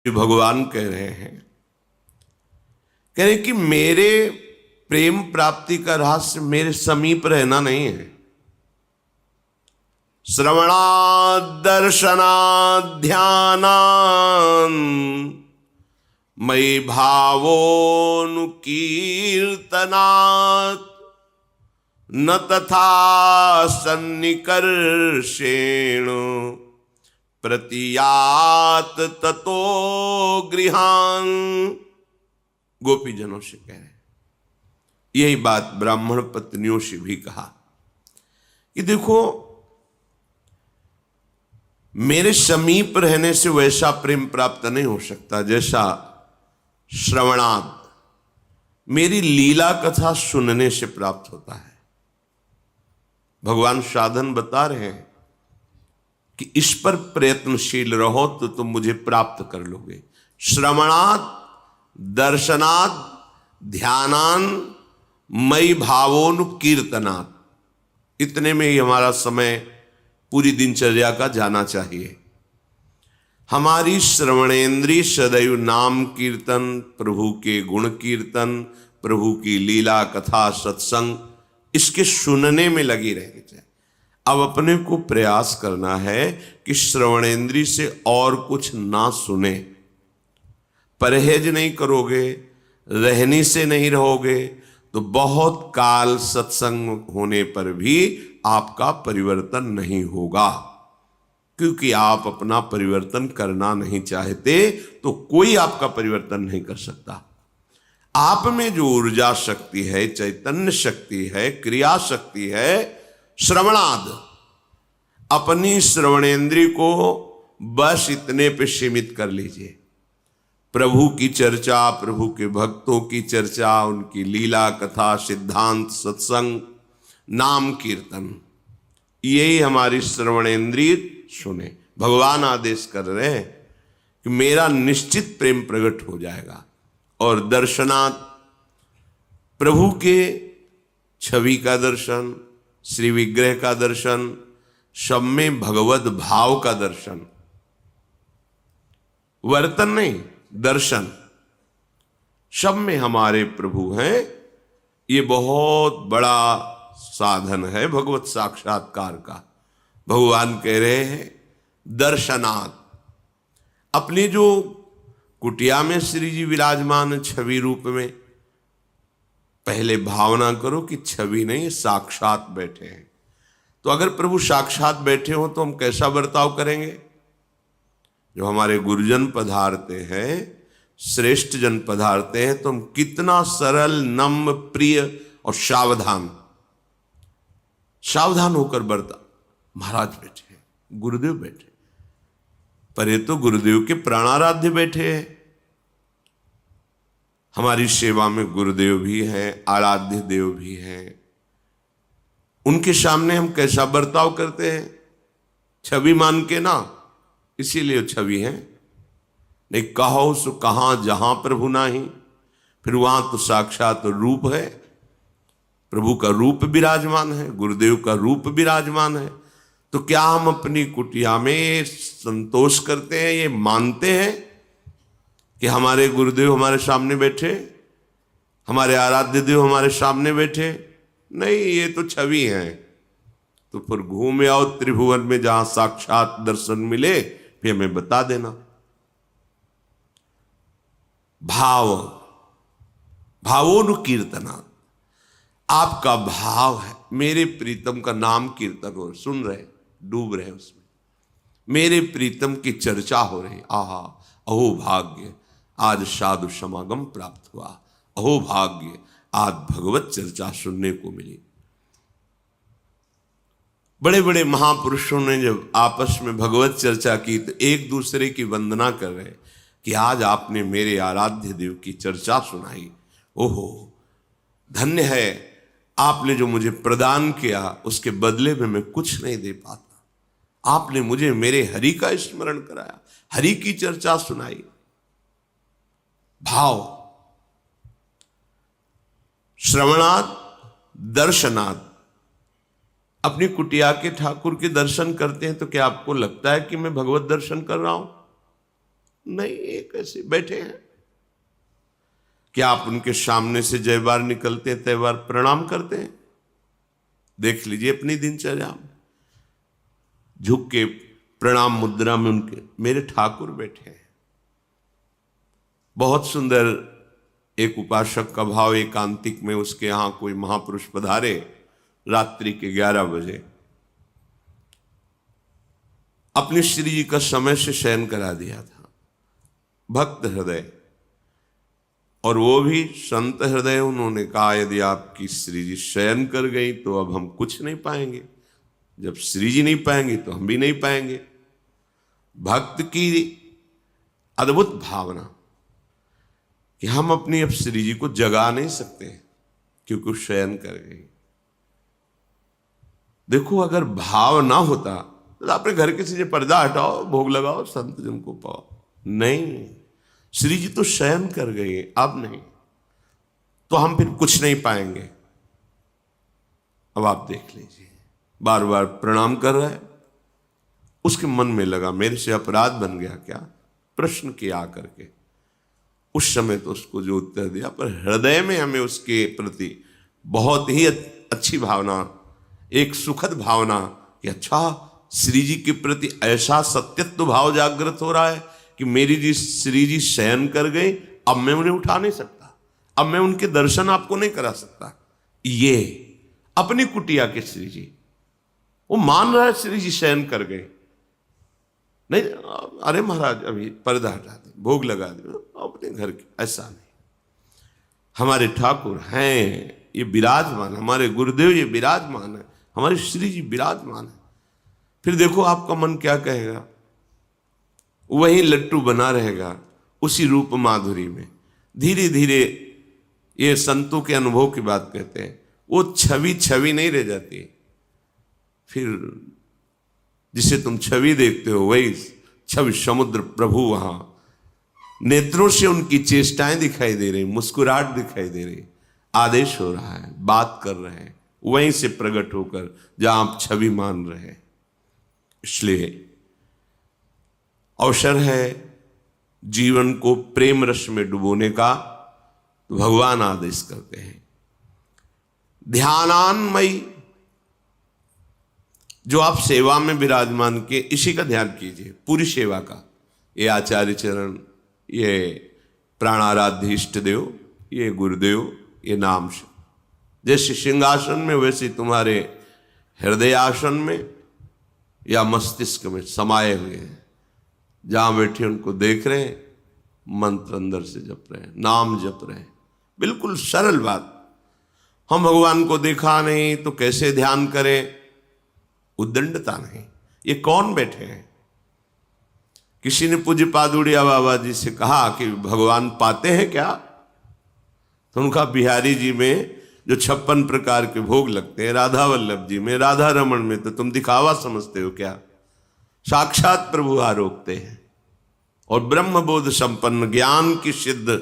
भगवान कह रहे हैं, कह रहे कि मेरे प्रेम प्राप्ति का रहस्य मेरे समीप रहना नहीं है। श्रवणात् दर्शनात् ध्यानान् मयि भावोऽनुकीर्तनात् न तथा सन्निकर्षेण प्रतियात ततो गृहान। गोपीजनों से कह रहे हैं, यही बात ब्राह्मण पत्नियों से भी कहा कि देखो, मेरे समीप रहने से वैसा प्रेम प्राप्त नहीं हो सकता जैसा श्रवणात्, मेरी लीला कथा सुनने से प्राप्त होता है। भगवान साधन बता रहे हैं कि इस पर प्रयत्नशील रहो तो तुम मुझे प्राप्त कर लोगे। श्रवणात् दर्शनात् ध्यानान् मयि भावोनुकीर्तनात्, इतने में ही हमारा समय पूरी दिनचर्या का जाना चाहिए। हमारी श्रवणेन्द्रिय सदैव नाम कीर्तन, प्रभु के गुण कीर्तन, प्रभु की लीला कथा सत्संग, इसके सुनने में लगी रहेगी चाहिए। अब अपने को प्रयास करना है कि श्रवणेन्द्रिय से और कुछ ना सुने। परहेज नहीं करोगे, रहनी से नहीं रहोगे, तो बहुत काल सत्संग होने पर भी आपका परिवर्तन नहीं होगा, क्योंकि आप अपना परिवर्तन करना नहीं चाहते, तो कोई आपका परिवर्तन नहीं कर सकता। आप में जो ऊर्जा शक्ति है, चैतन्य शक्ति है, क्रिया शक्ति है, श्रवणाद, अपनी श्रवणेन्द्रिय को बस इतने पे सीमित कर लीजिए। प्रभु की चर्चा, प्रभु के भक्तों की चर्चा, उनकी लीला कथा, सिद्धांत, सत्संग, नाम कीर्तन, यही हमारी श्रवणेन्द्रिय सुने। भगवान आदेश कर रहे हैं कि मेरा निश्चित प्रेम प्रकट हो जाएगा। और दर्शनात्, प्रभु के छवि का दर्शन, श्री विग्रह का दर्शन, सब में भगवत भाव का दर्शन, वर्तन नहीं, दर्शन, सब में हमारे प्रभु हैं। ये बहुत बड़ा साधन है भगवत साक्षात्कार का। भगवान कह रहे हैं दर्शनात्, अपनी जो कुटिया में श्री जी विराजमान छवि रूप में, पहले भावना करो कि छवि नहीं, साक्षात बैठे हैं। तो अगर प्रभु साक्षात बैठे हो तो हम कैसा बर्ताव करेंगे? जो हमारे गुरुजन पधारते हैं, श्रेष्ठ जन पधारते हैं, तो हम कितना सरल, नम्र, प्रिय और सावधान होकर बर्ता। महाराज बैठे हैं, गुरुदेव बैठे, पर ये तो गुरुदेव के प्राणाराध्य बैठे हैं। हमारी सेवा में गुरुदेव भी हैं, आराध्य देव भी हैं। उनके सामने हम कैसा बर्ताव करते हैं? छवि मान के ना, इसीलिए छवि है। नहीं कहो सो कहां जहां प्रभु नाही, फिर वहां तो साक्षात रूप है। प्रभु का रूप विराजमान है, गुरुदेव का रूप विराजमान है। तो क्या हम अपनी कुटिया में संतोष करते हैं, ये मानते हैं कि हमारे गुरुदेव हमारे सामने बैठे, हमारे आराध्य देव हमारे सामने बैठे? नहीं, ये तो छवि है। तो फिर घूम आओ त्रिभुवन में, जहां साक्षात दर्शन मिले, फिर हमें बता देना। भावोनुकीर्तनात्, आपका भाव है मेरे प्रीतम का नाम कीर्तन हो, सुन रहे, डूब रहे उसमें, मेरे प्रीतम की चर्चा हो रही। आहा, अहो भाग्य, आज साधु समागम प्राप्त हुआ। अहो भाग्य, आज भगवत चर्चा सुनने को मिली। बड़े बड़े महापुरुषों ने जब आपस में भगवत चर्चा की तो एक दूसरे की वंदना कर रहे कि आज आपने मेरे आराध्य देव की चर्चा सुनाई। ओहो, धन्य है, आपने जो मुझे प्रदान किया उसके बदले में मैं कुछ नहीं दे पाता। आपने मुझे मेरे हरि का स्मरण कराया, हरि की चर्चा सुनाई। भाव, श्रवणात् दर्शनात्, अपनी कुटिया के ठाकुर के दर्शन करते हैं तो क्या आपको लगता है कि मैं भगवत दर्शन कर रहा हूं? नहीं, एक ऐसे बैठे हैं। क्या आप उनके सामने से जय बार निकलते हैं, तय बार प्रणाम करते हैं? देख लीजिए अपनी दिनचर्या में, झुक के प्रणाम मुद्रा में उनके मेरे ठाकुर बैठे हैं। बहुत सुंदर एक उपासक का भाव, एकांतिक में उसके यहां कोई महापुरुष पधारे रात्रि के 11 बजे, अपनी श्री जी का समय से शयन करा दिया था। भक्त हृदय, और वो भी संत हृदय। उन्होंने कहा यदि आपकी श्री जी शयन कर गई तो अब हम कुछ नहीं पाएंगे, जब श्री जी नहीं पाएंगे तो हम भी नहीं पाएंगे। भक्त की अद्भुत भावना कि हम अपनी अब श्री जी को जगा नहीं सकते क्योंकि वो शयन कर गई। देखो, अगर भाव ना होता तो अपने घर के से पर्दा हटाओ, भोग लगाओ, संत जन को पाओ। नहीं, श्री जी तो शयन कर गए, अब नहीं, तो हम फिर कुछ नहीं पाएंगे। अब आप देख लीजिए, बार बार प्रणाम कर रहा है, उसके मन में लगा मेरे से अपराध बन गया क्या, प्रश्न किया करके। उस समय तो उसको जो उत्तर दिया, पर हृदय में हमें उसके प्रति बहुत ही अच्छी भावना, एक सुखद भावना कि अच्छा, श्री जी के प्रति ऐसा सत्यत्व भाव जागृत हो रहा है कि मेरी जी श्री जी शयन कर गए, अब मैं उन्हें उठा नहीं सकता, अब मैं उनके दर्शन आपको नहीं करा सकता। ये अपनी कुटिया के श्री जी, वो मान रहा है श्री जी शयन कर गए। नहीं, अरे महाराज अभी पर्दा हटा दे, भोग लगा दे अपने घर के, ऐसा नहीं। हमारे ठाकुर हैं, ये विराजमान, हमारे गुरुदेव ये विराजमान है, हमारे श्री जी विराजमान है। फिर देखो आपका मन क्या कहेगा, वही लट्टू बना रहेगा उसी रूप माधुरी में। धीरे धीरे, ये संतों के अनुभव की बात कहते हैं, वो छवि छवि नहीं रह जाती। फिर जिसे तुम छवि देखते हो वही छवि समुद्र प्रभु वहां नेत्रों से उनकी चेष्टाएं दिखाई दे रही, मुस्कुराहट दिखाई दे रही, आदेश हो रहा है, बात कर रहे हैं, वहीं से प्रकट होकर जहां आप छवि मान रहे हैं। इसलिए अवसर है जीवन को प्रेम रस में डुबोने का, तो भगवान आदेश करते हैं ध्यानान्मयी। जो आप सेवा में विराजमान के, इसी का ध्यान कीजिए, पूरी सेवा का। ये आचार्य चरण, ये प्राणाराध्य इष्ट देव, ये गुरुदेव, ये नाम से, जैसे सिंहासन में वैसे तुम्हारे हृदय आसन में या मस्तिष्क में समाये हुए हैं। जहां बैठे उनको देख रहे हैं, मंत्र अंदर से जप रहे हैं, नाम जप रहे हैं। बिल्कुल सरल बात। हम भगवान को देखा नहीं तो कैसे ध्यान करें, उद्दंडता नहीं। ये कौन बैठे हैं? किसी ने पूज्य पादुड़िया बाबा जी से कहा कि भगवान पाते हैं क्या? तो उनका बिहारी जी में जो 56 प्रकार के भोग लगते हैं, राधा वल्लभ जी में, राधा रमन में, तो तुम दिखावा समझते हो क्या? साक्षात प्रभु आरोकते हैं। और ब्रह्मबोध संपन्न, ज्ञान की सिद्ध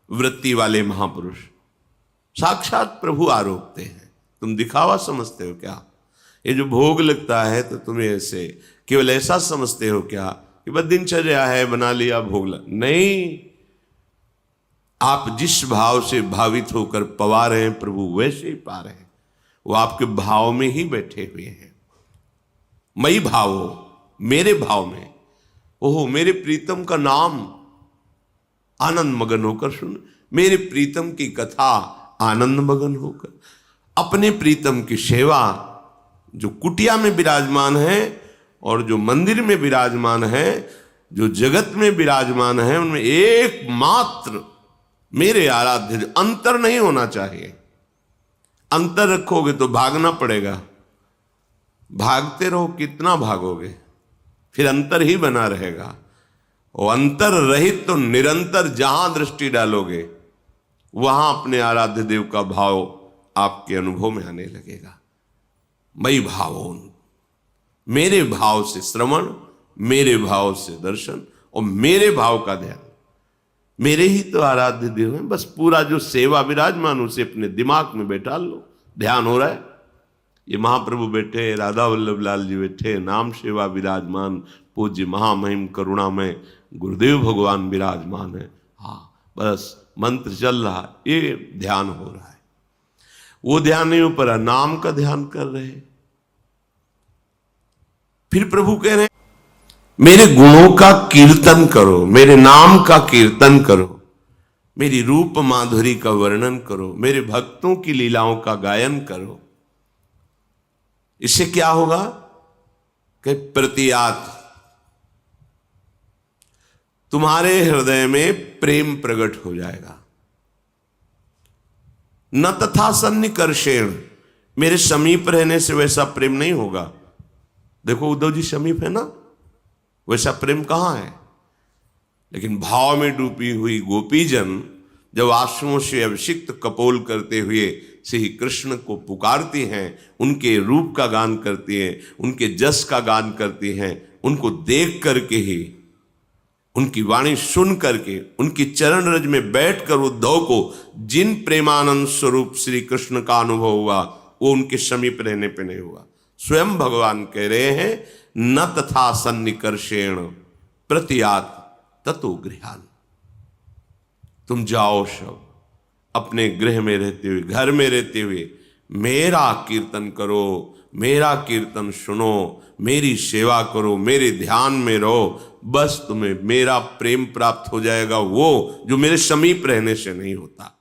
वृत्ति वाले महापुरुष साक्षात प्रभु आरोकते हैं, तुम दिखावा समझते हो क्या? ये जो भोग लगता है तो तुम्हें ऐसे केवल ऐसा समझते हो क्या कि बस दिनचर्या है, बना लिया भोग नहीं। आप जिस भाव से भावित होकर पवा रहे हैं प्रभु, वैसे ही पा रहे हैं। वो आपके भाव में ही बैठे हुए हैं। मई भाव हो, मेरे भाव में। ओहो, मेरे प्रीतम का नाम आनंद मगन होकर सुन, मेरे प्रीतम की कथा आनंद मगन होकर, अपने प्रीतम की सेवा, जो कुटिया में विराजमान है और जो मंदिर में विराजमान है, जो जगत में विराजमान है, उनमें एकमात्र मेरे आराध्य। अंतर नहीं होना चाहिए। अंतर रखोगे तो भागना पड़ेगा। भागते रहो, कितना भागोगे? फिर अंतर ही बना रहेगा। वो अंतर रहित तो निरंतर जहां दृष्टि डालोगे वहां अपने आराध्य देव का भाव आपके अनुभव में आने लगेगा। मई भावों, मेरे भाव से श्रवण, मेरे भाव से दर्शन और मेरे भाव का ध्यान। मेरे ही तो आराध्य देव हैं। बस पूरा जो सेवा विराजमान उसे अपने दिमाग में बैठा लो। ध्यान हो रहा है, ये महाप्रभु बैठे, राधा वल्लभ लाल जी बैठे, नाम सेवा विराजमान, पूज्य महामहिम करुणामय गुरुदेव भगवान विराजमान है। हाँ, बस मंत्र चल रहा है, ये ध्यान हो रहा है। वो ध्यान नहीं हो पा रहा, नाम का ध्यान कर रहे हैं। फिर प्रभु कह रहे हैं मेरे गुणों का कीर्तन करो, मेरे नाम का कीर्तन करो, मेरी रूप माधुरी का वर्णन करो, मेरे भक्तों की लीलाओं का गायन करो। इससे क्या होगा कि प्रतियात तुम्हारे हृदय में प्रेम प्रकट हो जाएगा। न तथा सन्निकर्षेण, मेरे समीप रहने से वैसा प्रेम नहीं होगा। देखो उद्धव जी समीप है ना, वैसा प्रेम कहां है। लेकिन भाव में डूबी हुई गोपीजन जब आंसुओं से अभिषिक्त कपोल करते हुए श्री कृष्ण को पुकारती हैं, उनके रूप का गान करती हैं, उनके जस का गान करती हैं, उनको देख करके ही, उनकी वाणी सुन करके, उनकी चरण रज में बैठकर उद्धव को जिन प्रेमानंद स्वरूप श्री कृष्ण का अनुभव हुआ, वो उनके समीप रहने पे नहीं हुआ। स्वयं भगवान कह रहे हैं न तथा सन्निकर्षेण प्रतियात ततो गृहान। तुम जाओ सब अपने गृह में रहते हुए, घर में रहते हुए मेरा कीर्तन करो, मेरा कीर्तन सुनो, मेरी सेवा करो, मेरे ध्यान में रहो, बस तुम्हें मेरा प्रेम प्राप्त हो जाएगा, वो जो मेरे समीप रहने से नहीं होता।